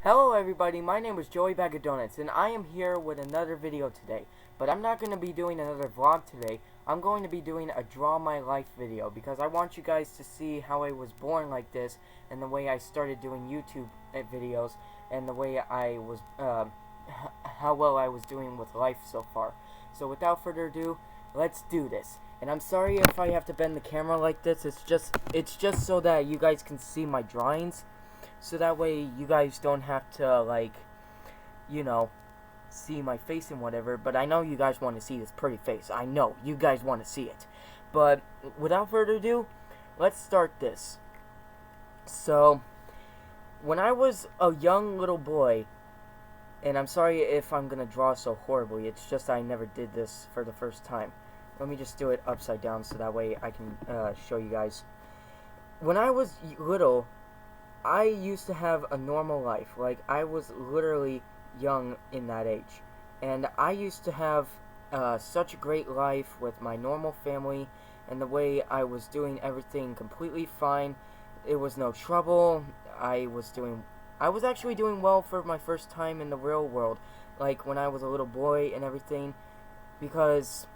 Hello everybody, my name is Joey Bag of Donuts, and I am here with another video today. But I'm not going to be doing another vlog today. I'm going to be doing a Draw My Life video, because I want you guys to see how I was born like this, and the way I started doing YouTube videos, and the way I was, how well I was doing with life so far. So without further ado, let's do this. And I'm sorry if I have to bend the camera like this, it's just so that you guys can see my drawings. So that way you guys don't have to, like, you know, see my face and whatever. But I know you guys want to see this pretty face. I know you guys want to see it. But without further ado, let's start this. So, when I was a young little boy, and I'm sorry if I'm going to draw so horribly. It's just I never did this for the first time. Let me just do it upside down so that way I can show you guys. When I was little, I used to have a normal life. Like, I was literally young in that age. And I used to have such a great life with my normal family, and the way I was doing everything completely fine. It was no trouble. I was actually doing well for my first time in the real world. Like, when I was a little boy and everything. Because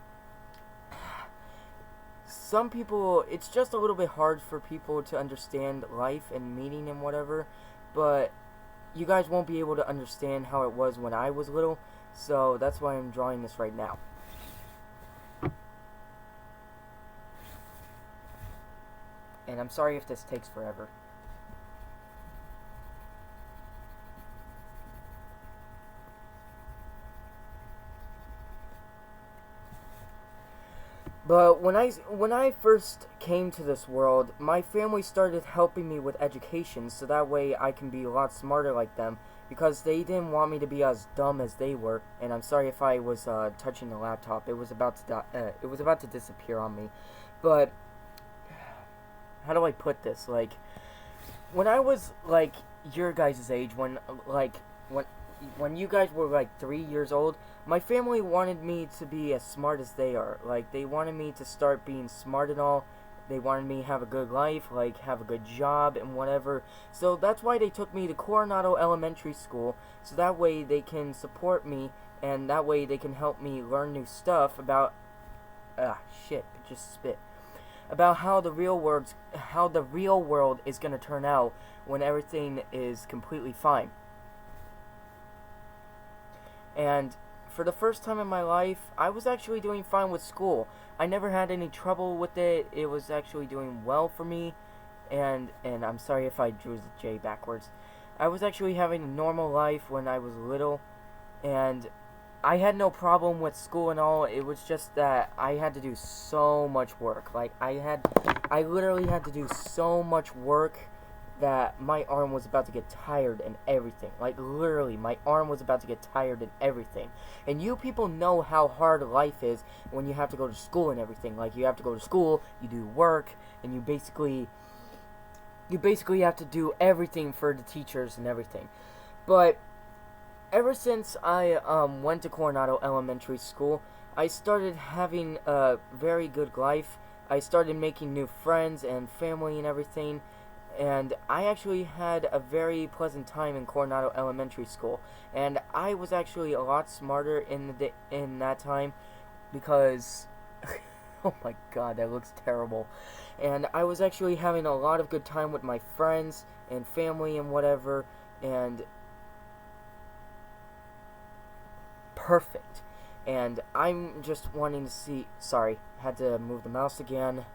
some people, it's just a little bit hard for people to understand life and meaning and whatever, but you guys won't be able to understand how it was when I was little, so that's why I'm drawing this right now. And I'm sorry if this takes forever. But when I first came to this world, my family started helping me with education, so that way I can be a lot smarter like them, because they didn't want me to be as dumb as they were. And I'm sorry if I was touching the laptop; it was about to disappear on me. But how do I put this? Like, when I was like your guys' age, when you guys were like 3 years old, my family wanted me to be as smart as they are. Like, they wanted me to start being smart and all. They wanted me to have a good life, like, have a good job and whatever. So that's why they took me to Coronado Elementary School, so that way they can support me, and that way they can help me learn new stuff about, about how the real world is gonna turn out when everything is completely fine. And for the first time in my life, I was actually doing fine with school. I never had any trouble with it. It was actually doing well for me. And I'm sorry if I drew the J backwards. I was actually having a normal life when I was little. And I had no problem with school and all. It was just that I had to do so much work. Like, I literally had to do so much work that my arm was about to get tired and everything. Like, literally, my arm was about to get tired and everything. And you people know how hard life is when you have to go to school and everything. Like, you have to go to school, you do work, and you basically have to do everything for the teachers and everything. But ever since I went to Coronado Elementary School, I started having a very good life. I started making new friends and family and everything. And I actually had a very pleasant time in Coronado Elementary School, and I was actually a lot smarter in that time, because oh my god, that looks terrible. And I was actually having a lot of good time with my friends and family and whatever, and perfect. And I'm just wanting to see, sorry, had to move the mouse again.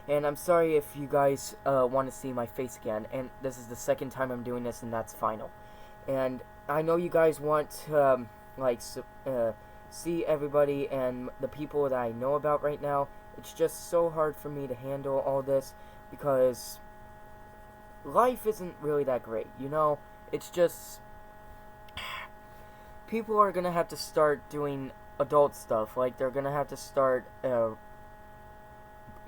And I'm sorry if you guys want to see my face again, and this is the second time I'm doing this, and that's final. And I know you guys want to, see everybody and the people that I know about right now. It's just so hard for me to handle all this, because life isn't really that great, you know? It's just, people are gonna have to start doing adult stuff. Like, they're gonna have to start,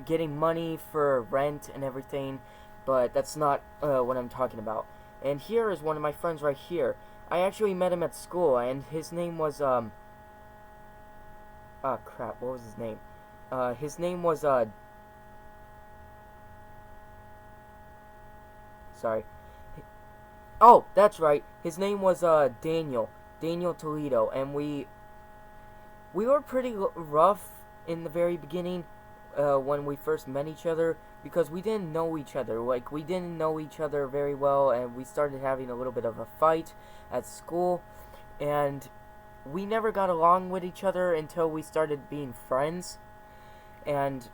getting money for rent and everything, but that's not what I'm talking about. And here is one of my friends right here. I actually met him at school, and his name was what was his name? His name was sorry. Oh, that's right. His name was Daniel Toledo, and we were pretty rough in the very beginning when we first met each other because we didn't know each other. Like, we didn't know each other very well, and we started having a little bit of a fight at school, and we never got along with each other until we started being friends, and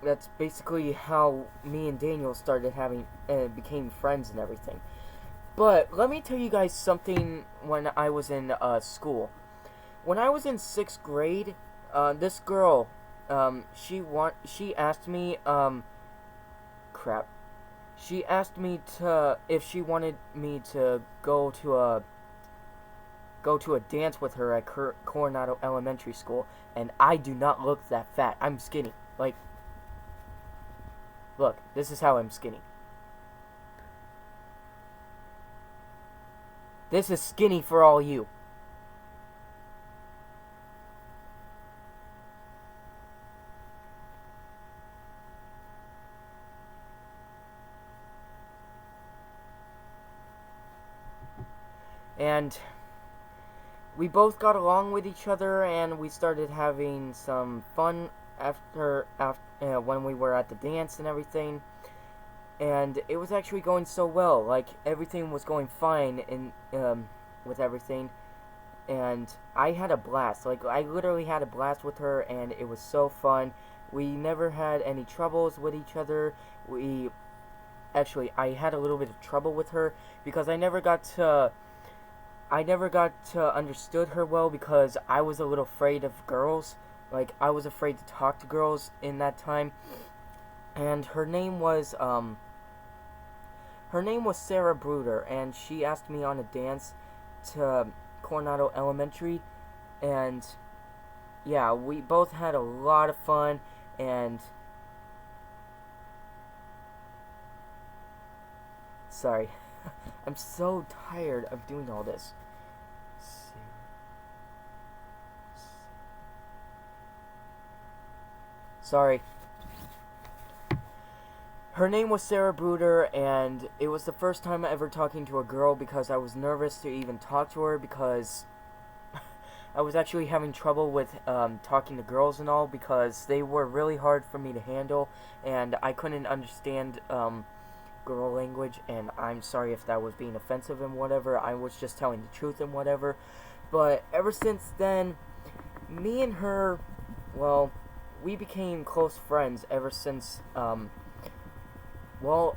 that's basically how me and Daniel started having became friends and everything. But let me tell you guys something when I was in school. When I was in 6th grade, this girl, she asked me, crap. She asked me if she wanted me to go to a dance with her at Coronado Elementary School, and I do not look that fat. I'm skinny. Like, look, this is how I'm skinny. This is skinny for all you. And we both got along with each other, and we started having some fun after when we were at the dance and everything. And it was actually going so well. Like, everything was going fine in with everything, and I had a blast. Like, I literally had a blast with her, and it was so fun. We never had any troubles with each other. I had a little bit of trouble with her because I never got to understood her well because I was a little afraid of girls. Like, I was afraid to talk to girls in that time. And her name was Sarah Bruder, and she asked me on a dance to Coronado Elementary, and yeah, we both had a lot of fun, and sorry, I'm so tired of doing all this. Sorry. Her name was Sarah Bruder, and it was the first time ever talking to a girl because I was nervous to even talk to her because I was actually having trouble with talking to girls and all because they were really hard for me to handle, and I couldn't understand girl language, and I'm sorry if that was being offensive and whatever. I was just telling the truth and whatever. But ever since then, me and her, well, we became close friends ever since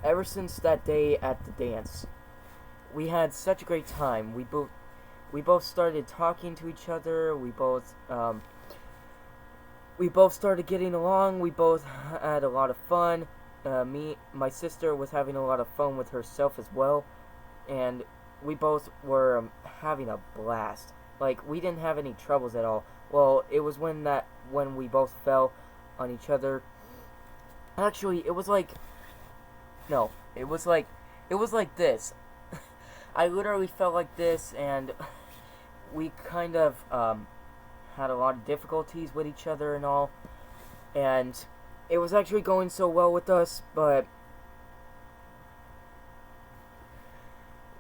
ever since that day at the dance. We had such a great time. We both started talking to each other. We both started getting along. We both had a lot of fun. My sister was having a lot of fun with herself as well, and we both were having a blast. Like, we didn't have any troubles at all. Well, it was when we both fell on each other. Actually, it was like this. I literally felt like this, and we kind of had a lot of difficulties with each other and all, and it was actually going so well with us, but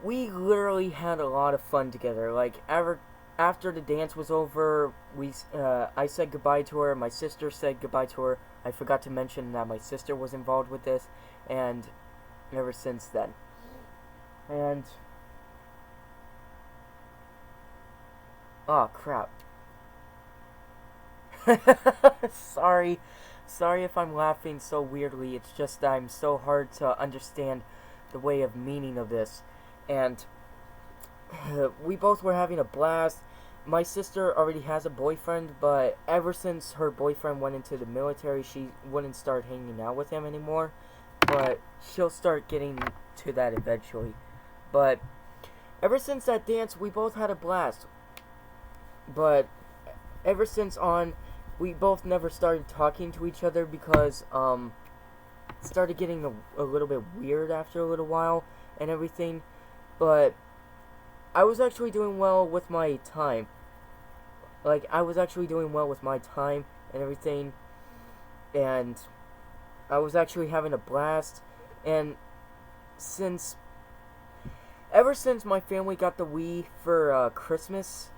we literally had a lot of fun together. Like, after the dance was over, I said goodbye to her, my sister said goodbye to her. I forgot to mention that my sister was involved with this, and ever since then. And oh, crap. Sorry if I'm laughing so weirdly. It's just that I'm so hard to understand the way of meaning of this. And we both were having a blast. My sister already has a boyfriend, but ever since her boyfriend went into the military, she wouldn't start hanging out with him anymore. But she'll start getting to that eventually. But ever since that dance, we both had a blast. But ever since on, we both never started talking to each other because it started getting a little bit weird after a little while and everything. But I was actually doing well with my time. Like, I was actually doing well with my time and everything, and I was actually having a blast. And since ever since my family got the Wii for Christmas,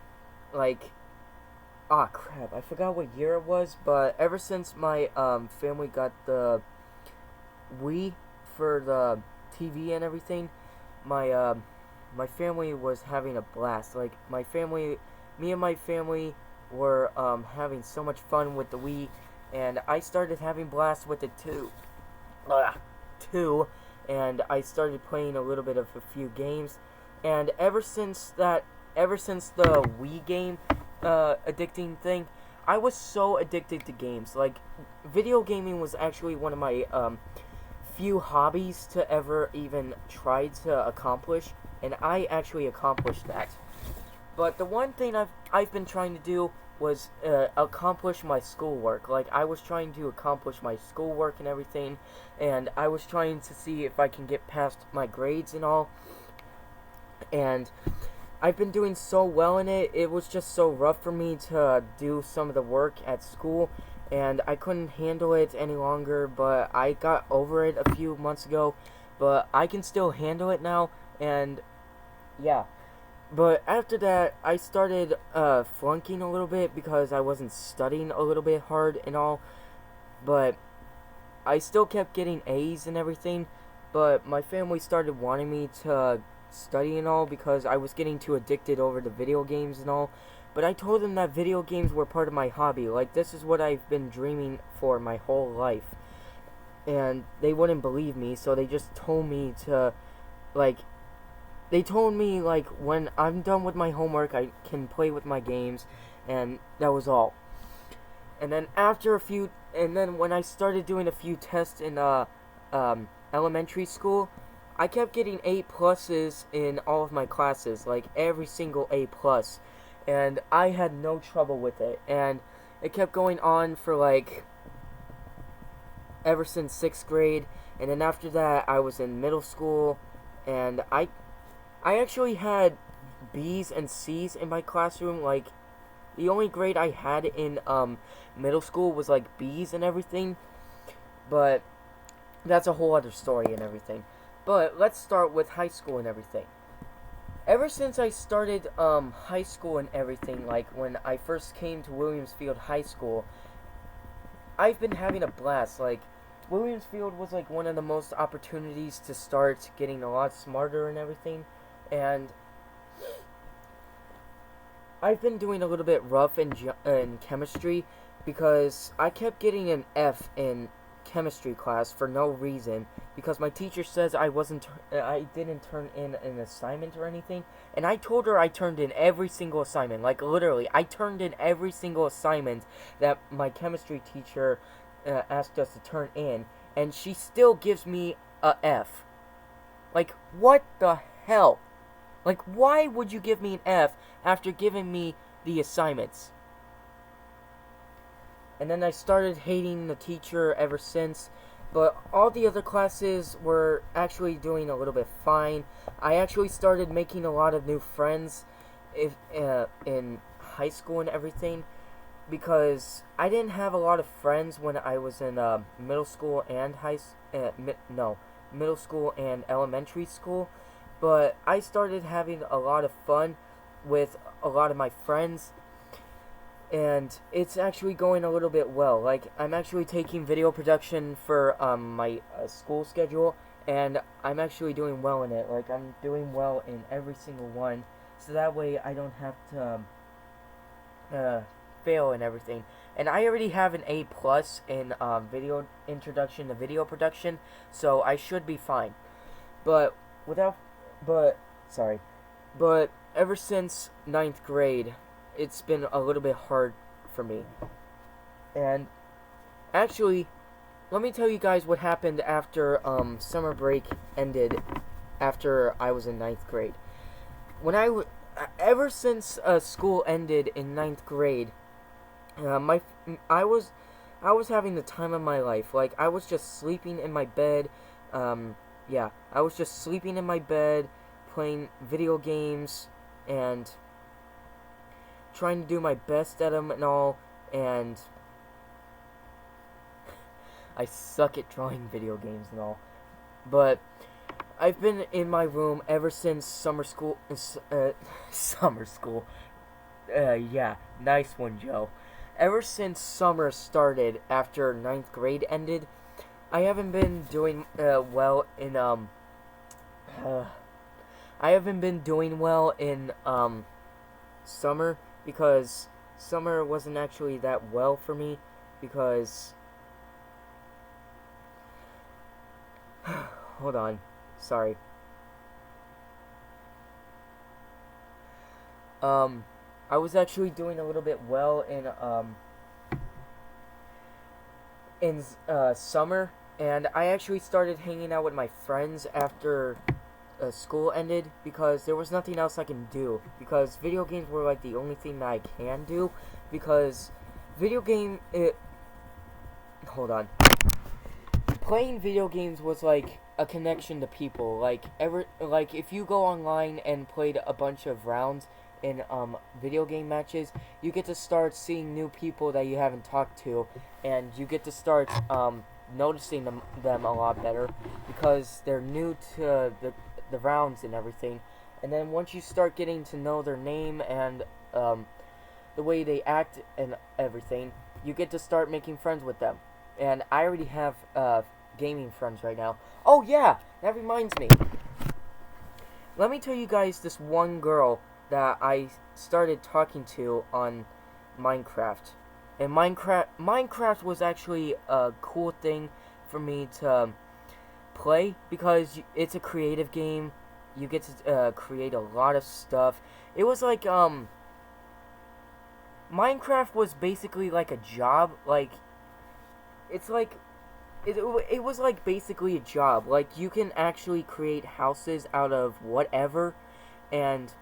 like, ah crap, I forgot what year it was, but ever since my family got the Wii for the TV and everything, my family was having a blast. Like, me and my family were having so much fun with the Wii, and I started having blast with it too. Too, and I started playing a little bit of a few games, and ever since the Wii game addicting thing, I was so addicted to games. Like, video gaming was actually one of my few hobbies to ever even try to accomplish, and I actually accomplished that. But the one thing I've been trying to do was accomplish my schoolwork. Like, I was trying to accomplish my schoolwork and everything, and I was trying to see if I can get past my grades and all. And I've been doing so well in it. It was just so rough for me to do some of the work at school, and I couldn't handle it any longer, but I got over it a few months ago. But I can still handle it now, and yeah. But after that, I started flunking a little bit because I wasn't studying a little bit hard and all. But I still kept getting A's and everything. But my family started wanting me to study and all because I was getting too addicted over the video games and all. But I told them that video games were part of my hobby. Like, this is what I've been dreaming for my whole life. And they wouldn't believe me, so they just told me to, like, when I'm done with my homework, I can play with my games, and that was all. And then when I started doing a few tests in elementary school, I kept getting A+s in all of my classes, like every single A+, and I had no trouble with it, and it kept going on for like ever since 6th grade, and then after that I was in middle school, and I actually had B's and C's in my classroom. Like, the only grade I had in middle school was like B's and everything, but that's a whole other story and everything. But let's start with high school and everything. Ever since I started high school and everything, like when I first came to Williamsfield High School, I've been having a blast. Like, Williamsfield was like one of the most opportunities to start getting a lot smarter and everything. And I've been doing a little bit rough in chemistry because I kept getting an F in chemistry class for no reason, because my teacher says I didn't turn in an assignment or anything, and I told her I turned in every single assignment. Like, literally, I turned in every single assignment that my chemistry teacher asked us to turn in, and she still gives me a F. Like, what the hell? Like, why would you give me an F after giving me the assignments? And then I started hating the teacher ever since. But all the other classes were actually doing a little bit fine. I actually started making a lot of new friends in high school and everything, because I didn't have a lot of friends when I was in middle school and middle school and elementary school. But I started having a lot of fun with a lot of my friends, and it's actually going a little bit well. Like, I'm actually taking video production for my school schedule, and I'm actually doing well in it. Like, I'm doing well in every single one, so that way I don't have to fail and everything. And I already have an A+ in video introduction to video production, so I should be fine. But ever since 9th grade, it's been a little bit hard for me. And actually, let me tell you guys what happened after summer break ended after I was in 9th grade. Ever since school ended in 9th grade, I was having the time of my life. Like, I was just sleeping in my bed. I was just sleeping in my bed, playing video games, and trying to do my best at them and all, and I suck at drawing video games and all. But I've been in my room ever since summer school. Summer school. Yeah, nice one, Joe. Ever since summer started after ninth grade ended, I haven't been doing well in I haven't been doing well in summer because summer wasn't actually that well for me because hold on. Sorry. I was actually doing a little bit well in summer, and I actually started hanging out with my friends after school ended because there was nothing else I can do because video games were like the only thing that I can do because hold on. Playing video games was like a connection to people. Like if you go online and played a bunch of rounds in video game matches, you get to start seeing new people that you haven't talked to, and you get to start noticing them a lot better because they're new to the rounds and everything. And then once you start getting to know their name and the way they act and everything, you get to start making friends with them. And I already have gaming friends right now. Oh yeah, that reminds me. Let me tell you guys this one girl that I started talking to on Minecraft. And Minecraft was actually a cool thing for me to play because it's a creative game. You get to create a lot of stuff. It was like Minecraft was basically like a job. Like it's like it was like basically a job. Like you can actually create houses out of whatever, and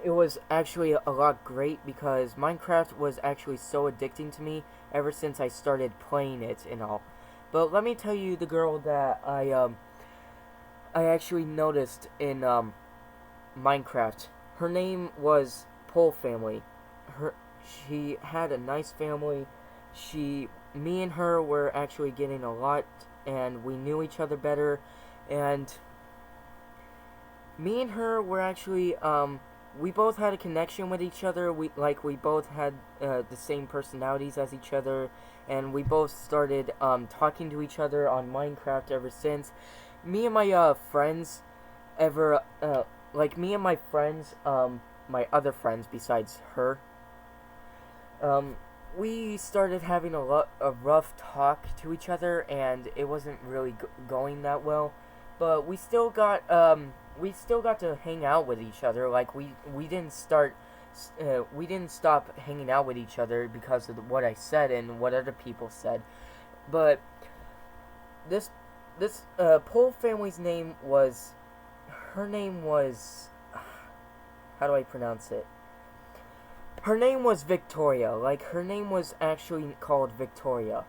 it was actually a lot great because Minecraft was actually so addicting to me ever since I started playing it and all. But let me tell you the girl that I actually noticed in Minecraft. Her name was Pole Family. She had a nice family. Me and her were actually getting a lot, and we knew each other better, and me and her were actually we both had a connection with each other. We both had the same personalities as each other, and we both started talking to each other on Minecraft ever since. Me and my friends my other friends besides her, we started having a rough talk to each other, and it wasn't really going that well. But we still got to hang out with each other. Like we didn't stop hanging out with each other because of what I said and what other people said. But this Pole family's name was, her name was, how do I pronounce it? Her name was Victoria. Like her name was actually called Victoria.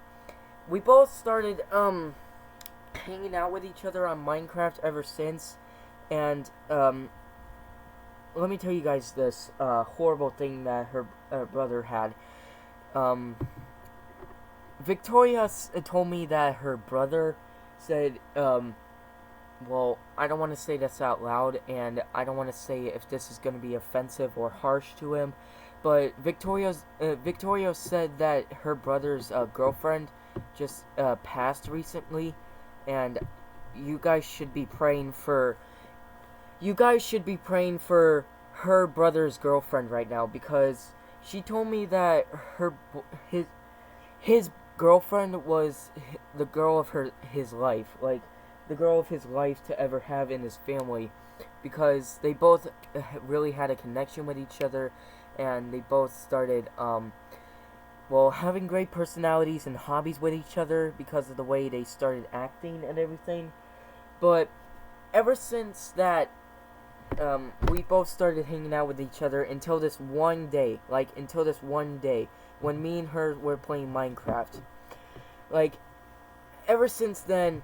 We both started hanging out with each other on Minecraft ever since. And let me tell you guys this horrible thing that her brother had. Victoria told me that her brother said, well, I don't want to say this out loud, and I don't want to say if this is going to be offensive or harsh to him, but Victoria said that her brother's girlfriend just passed recently, and you guys should be praying for her brother's girlfriend right now, because she told me that his girlfriend was the girl of his life, like the girl of his life to ever have in his family, because they both really had a connection with each other, and they both started having great personalities and hobbies with each other because of the way they started acting and everything. But ever since that, we both started hanging out with each other until this one day, when me and her were playing Minecraft. Like, ever since that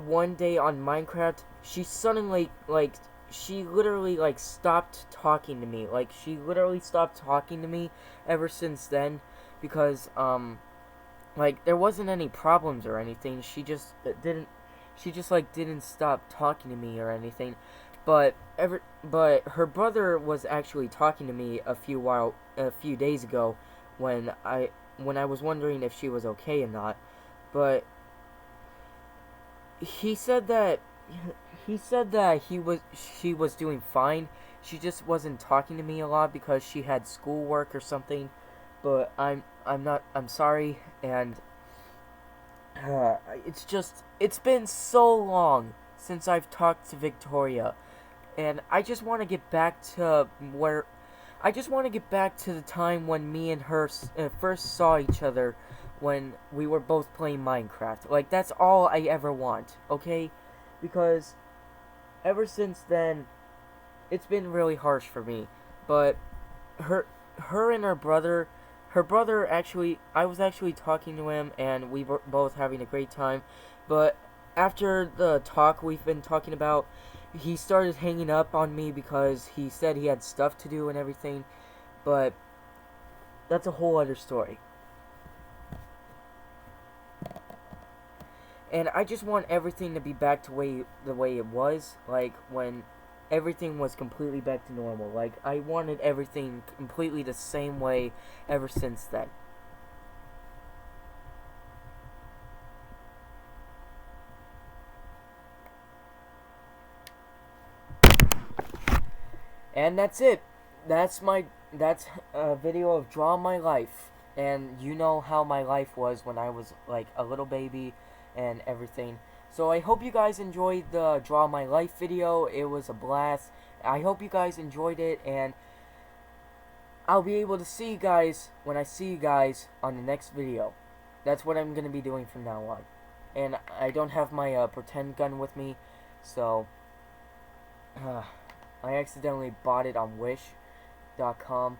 one day on Minecraft, she suddenly, she literally, stopped talking to me. Like, she literally stopped talking to me ever since then, because, there wasn't any problems or anything. She just she just like didn't stop talking to me or anything. But her brother was actually talking to me a few days ago when I was wondering if she was okay or not. But he said that she was doing fine. She just wasn't talking to me a lot because she had schoolwork or something. But I'm sorry, and it's been so long since I've talked to Victoria, and I just want to get back to the time when me and her first saw each other, when we were both playing Minecraft. Like, that's all I ever want, okay? Because ever since then, it's been really harsh for me. But her and her brother actually, I was actually talking to him, and we were both having a great time. But after the talk we've been talking about, he started hanging up on me because he said he had stuff to do and everything. But that's a whole other story. And I just want everything to be back to the way it was, like when everything was completely back to normal. Like, I wanted everything completely the same way ever since then. And that's it. That's a video of Draw My Life. And you know how my life was when I was like a little baby and everything. So I hope you guys enjoyed the Draw My Life video. It was a blast. I hope you guys enjoyed it, and I'll be able to see you guys when I see you guys on the next video. That's what I'm going to be doing from now on. And I don't have my pretend gun with me, so I accidentally bought it on Wish.com,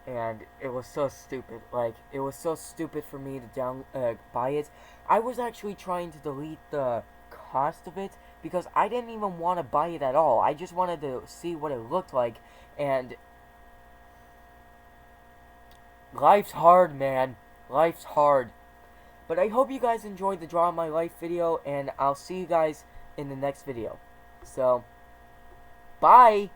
and it was so stupid. Like, it was so stupid for me to buy it. I was actually trying to delete the cost of it because I didn't even want to buy it at all. I just wanted to see what it looked like, and life's hard, man. Life's hard. But I hope you guys enjoyed the Draw My Life video, and I'll see you guys in the next video. So, bye!